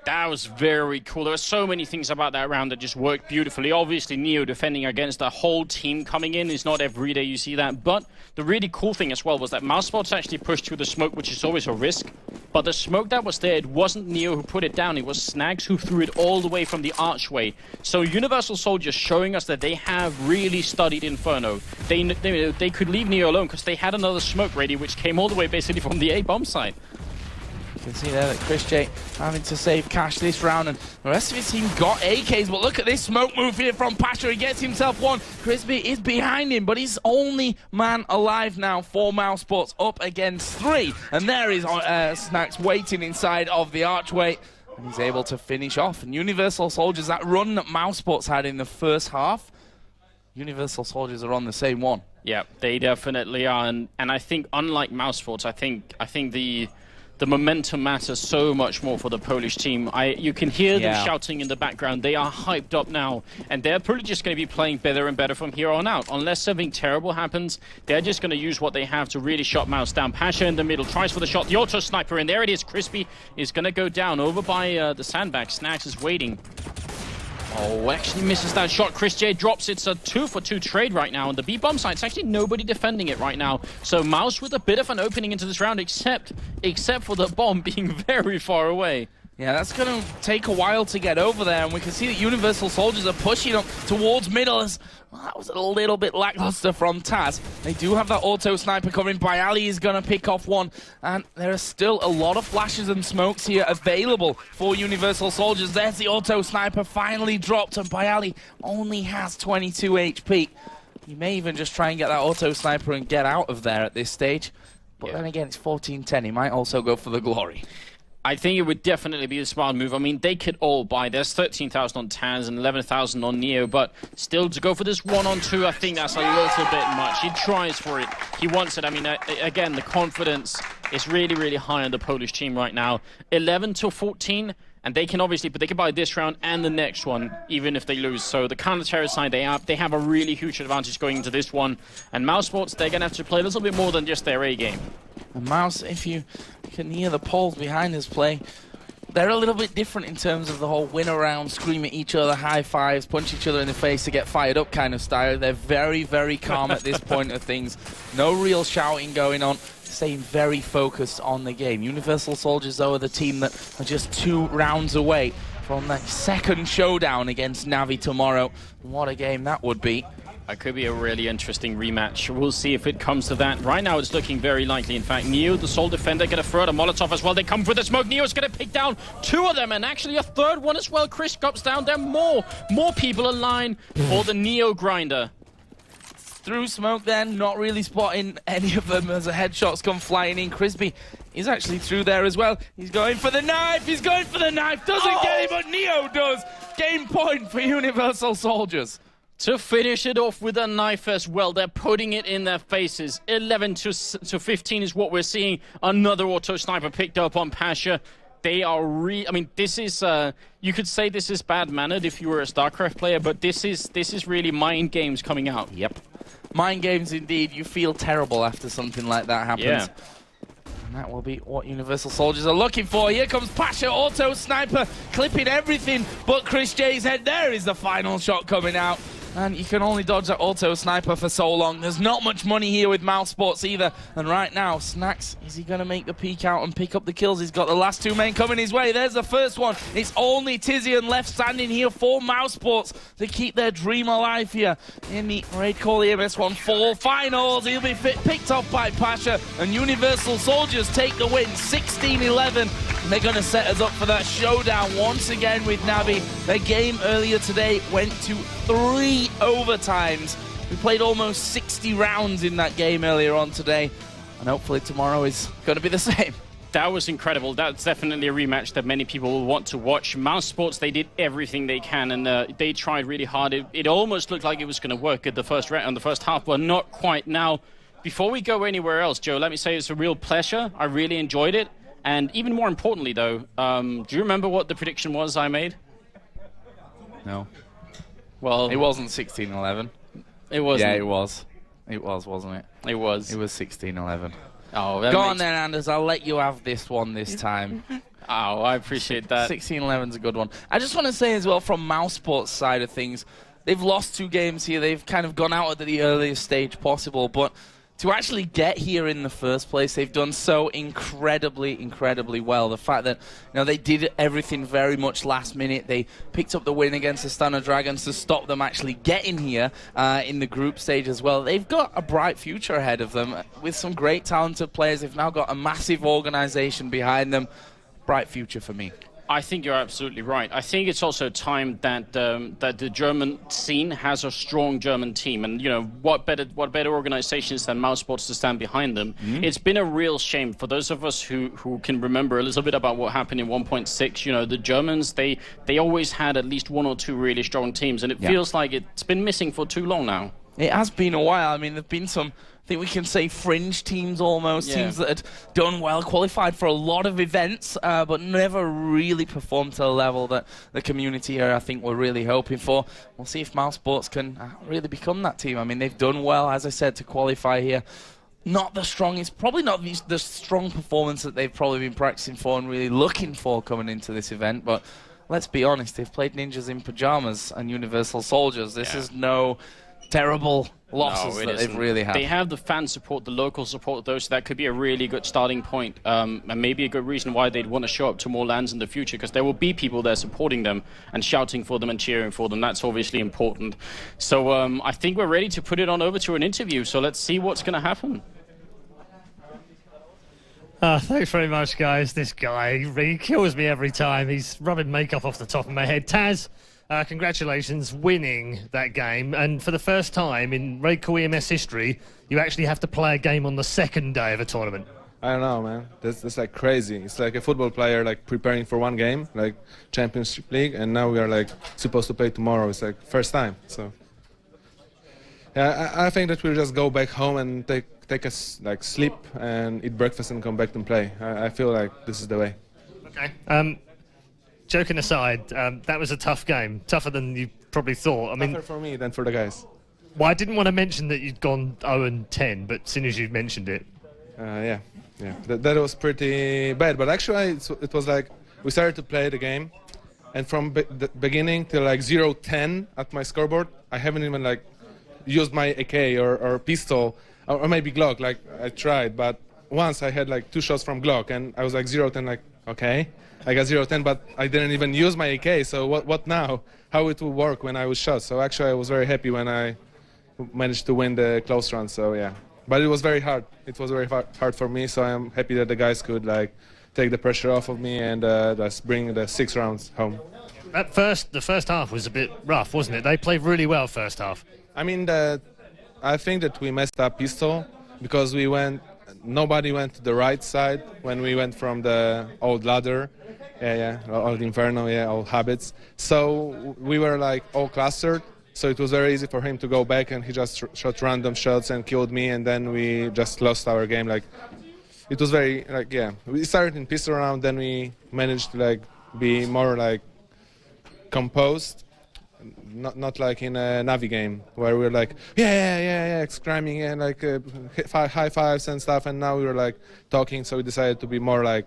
That was very cool. There were so many things about that round that just worked beautifully. Obviously, Neo defending against a whole team coming in. It's not every day you see that. But the really cool thing as well was that mousesports actually pushed through the smoke, which is always a risk. But the smoke that was there, it wasn't Neo who put it down. It was Snags who threw it all the way from the archway. So Universal Soldiers showing us that they have really studied Inferno. They could leave Neo alone because they had another smoke ready, which came all the way basically from the A bomb site. You can see there that Chris J having to save cash this round, and the rest of his team got AKs, but look at this smoke move here from Pasha. He gets himself one. Crispy is behind him, but he's only man alive now for mousesports, up against 3. And there is Snacks waiting inside of the archway, and he's able to finish off. And Universal Soldiers, that run that mousesports had in the first half, Universal Soldiers are on the same one. Yeah, they definitely are, and I think unlike mousesports, I think the the momentum matters so much more for the Polish team. You can hear them shouting in the background. They are hyped up now, and they're probably just going to be playing better and better from here on out. Unless something terrible happens, they're just going to use what they have to really shut Mouse down. Pasha in the middle, tries for the shot. The auto sniper, and there it is. Crispy is going to go down over by the sandbag. Snags is waiting. Oh, actually misses that shot. Chris J drops. It's a 2-for-2 trade right now on the B-bomb side. It's actually nobody defending it right now. So Mouse with a bit of an opening into this round, except for the bomb being very far away. Yeah, that's going to take a while to get over there, and we can see that UniversalSoldiers are pushing up towards middle. Well, that was a little bit lackluster from Taz. They do have that auto sniper coming. Bayali is going to pick off one, and there are still a lot of flashes and smokes here available for UniversalSoldiers. There's the auto sniper finally dropped, and Bayali only has 22 HP. You may even just try and get that auto sniper and get out of there at this stage. But then again, it's 14-10. He might also go for the glory. I think it would definitely be a smart move. I mean, they could all buy. There's 13,000 on Taz and 11,000 on Neo, but still to go for this 1-on-2, I think that's a little bit much. He tries for it. He wants it. I mean, again, the confidence is really, really high on the Polish team right now. 11-14, and they can obviously, but they can buy this round and the next one, even if they lose. So the counter-terror side, they have a really huge advantage going into this one. And mousesports, they're going to have to play a little bit more than just their A game. And Mouse, if you can hear the polls behind his play, they're a little bit different in terms of the whole win around, scream at each other, high fives, punch each other in the face to get fired up kind of style. They're very, very calm at this point of things. No real shouting going on. Staying very focused on the game. UniversalSoldiers, though, are the team that are just 2 rounds away from that second showdown against Navi tomorrow. What a game that would be. It could be a really interesting rematch. We'll see if it comes to that. Right now, it's looking very likely. In fact, Neo, the sole defender, going to throw out a Molotov as well. They come for the smoke. Neo's going to pick down 2 of them, and actually a third one as well. Chris drops down. There are more people in line for the Neo grinder. Through smoke then, not really spotting any of them as the headshots come flying in. Crispy is actually through there as well. He's going for the knife. He's going for the knife. Doesn't get it, but Neo does. Game point for UniversalSoldiers. To finish it off with a knife as well. They're putting it in their faces. 11-15 is what we're seeing. Another auto sniper picked up on Pasha. They are I mean, this is, you could say this is bad-mannered if you were a StarCraft player, but this is really mind games coming out. Yep. Mind games indeed. You feel terrible after something like that happens. Yeah. And that will be what UniversalSoldiers are looking for. Here comes Pasha, auto sniper, clipping everything but Chris J's head. There is the final shot coming out. And you can only dodge that auto sniper for so long. There's not much money here with mousesports either. And right now, Snacks, is he going to make the peek out and pick up the kills? He's got the last 2 men coming his way. There's the first one. It's only Tizian left standing here for mousesports to keep their dream alive here in the RaidCall EMS 1-4 finals. He'll be picked off by Pasha, and UniversalSoldiers take the win 16-11. And they're going to set us up for that showdown once again with Navi. Their game earlier today went to 3 overtimes. We played almost 60 rounds in that game earlier on today, and hopefully tomorrow is going to be the same. That was incredible. That's definitely a rematch that many people will want to watch. mousesports, they did everything they can, and they tried really hard. It almost looked like it was going to work at the first round, on the first half, but not quite. Now, before we go anywhere else, Joe, let me say it's a real pleasure. I really enjoyed it. And even more importantly, though, do you remember what the prediction was I made? No. Well, it wasn't 16-11. It wasn't. Yeah, it was. It was, wasn't it? It was. It was 16-11. Oh, go on then, Anders. I'll let you have this one this time. Oh, I appreciate that. 16-11's a good one. I just want to say as well, from mousesports side of things, they've lost 2 games here. They've kind of gone out at the earliest stage possible, but to actually get here in the first place, they've done so incredibly, incredibly well. The fact that they did everything very much last minute. They picked up the win against the Stunner Dragons to stop them actually getting here in the group stage as well. They've got a bright future ahead of them with some great talented players. They've now got a massive organization behind them. Bright future for me. I think you're absolutely right. I think it's also time that that the German scene has a strong German team, and what better organizations than mousesports to stand behind them. It's been a real shame for those of us who can remember a little bit about what happened in 1.6. The Germans, they always had at least 1 or 2 really strong teams, and it feels like it's been missing for too long now. It has been a while. I mean, there've been some, I think we can say fringe teams almost, teams that had done well, qualified for a lot of events, but never really performed to a level that the community here, I think, were really hoping for. We'll see if mousesports can really become that team. I mean, they've done well, as I said, to qualify here. Not the strongest, probably not the strong performance that they've probably been practicing for and really looking for coming into this event, but let's be honest, they've played Ninjas in Pajamas and UniversalSoldiers. This is no terrible losses that they've really had. They have the fan support, the local support, though, so that could be a really good starting point, and maybe a good reason why they'd want to show up to more lands in the future, because there will be people there supporting them and shouting for them and cheering for them. That's obviously important. So I think we're ready to put it on over to an interview, so let's see what's going to happen. Thanks very much, guys. This guy, he kills me every time. He's rubbing makeup off the top of my head. Taz, congratulations, winning that game. And for the first time in RaidCall EMS history, you actually have to play a game on the second day of a tournament. I don't know, man. That's like crazy. It's like a football player like preparing for one game, like Championship League, and now we are like supposed to play tomorrow. It's like first time. So yeah, I think that we'll just go back home and take us like sleep and eat breakfast and come back and play. I feel like this is the way. Okay. Joking aside, that was a tough game, tougher than you probably thought. I mean, tougher for me than for the guys. Well, I didn't want to mention that you'd gone 0-10, but as soon as you mentioned it, yeah, that was pretty bad. But actually, it was like we started to play the game, and from the beginning till like 0-10 at my scoreboard, I haven't even like used my AK or pistol or maybe Glock. Like I tried, but once I had like 2 shots from Glock, and I was like 0-10. Like okay. I got 0-10, but I didn't even use my AK, so what now? How it will work when I was shot? So actually I was very happy when I managed to win the close round, so yeah. But it was very hard. It was very hard for me, so I'm happy that the guys could like take the pressure off of me and just bring the 6 rounds home. The first half was a bit rough, wasn't it? They played really well first half. I mean, I think that we messed up pistol because nobody went to the right side when we went from the old ladder. Old Inferno, old habits. So we were like all clustered, so it was very easy for him to go back, and he just shot random shots and killed me, and then we just lost our game. Like it was very we started in pistol round, then we managed to like be more like composed, not like in a Navi game where we were like screaming and like high fives and stuff, and now we were like talking, so we decided to be more like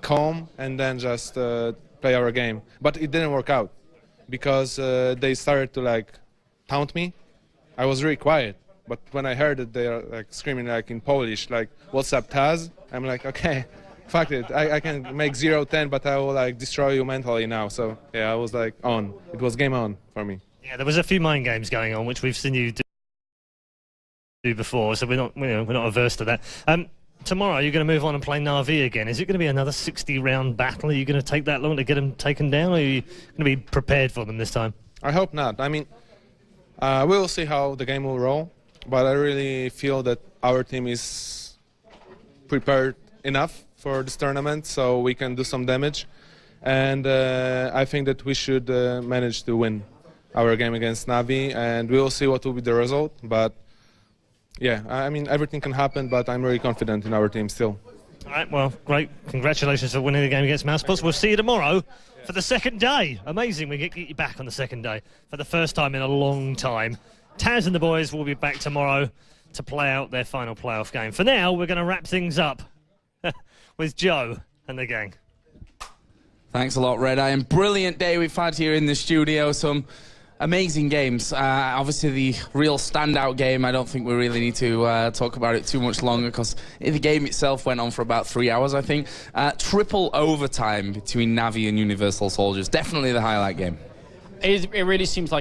calm and then just play our game. But it didn't work out because they started to like taunt me. I was really quiet, but when I heard that they are like screaming like in Polish, like "What's up, Taz?" I'm like, okay, fuck it. I can make 0-10, but I will like destroy you mentally now. So yeah, I was like on. It was game on for me. Yeah, there was a few mind games going on, which we've seen you do before, so we're not averse to that. Tomorrow you're going to move on and play Na'Vi again. Is it going to be another 60-round battle? Are you going to take that long to get them taken down, or are you going to be prepared for them this time? I hope not. I mean, we'll see how the game will roll, but I really feel that our team is prepared enough for this tournament so we can do some damage, and I think that we should manage to win our game against Na'Vi, and we'll see what will be the result, but yeah, I mean, everything can happen, but I'm really confident in our team still. All right, well, great. Congratulations for winning the game against mousesports. We'll see you tomorrow for the second day. Amazing, we get you back on the second day for the first time in a long time. Taz and the boys will be back tomorrow to play out their final playoff game. For now, we're going to wrap things up with Joe and the gang. Thanks a lot, Red Eye. And brilliant day we've had here in the studio. Some amazing games. Obviously, the real standout game, I don't think we really need to talk about it too much longer because the game itself went on for about 3 hours, I think. Triple overtime between Na'Vi and UniversalSoldiers. Definitely the highlight game. It really seems like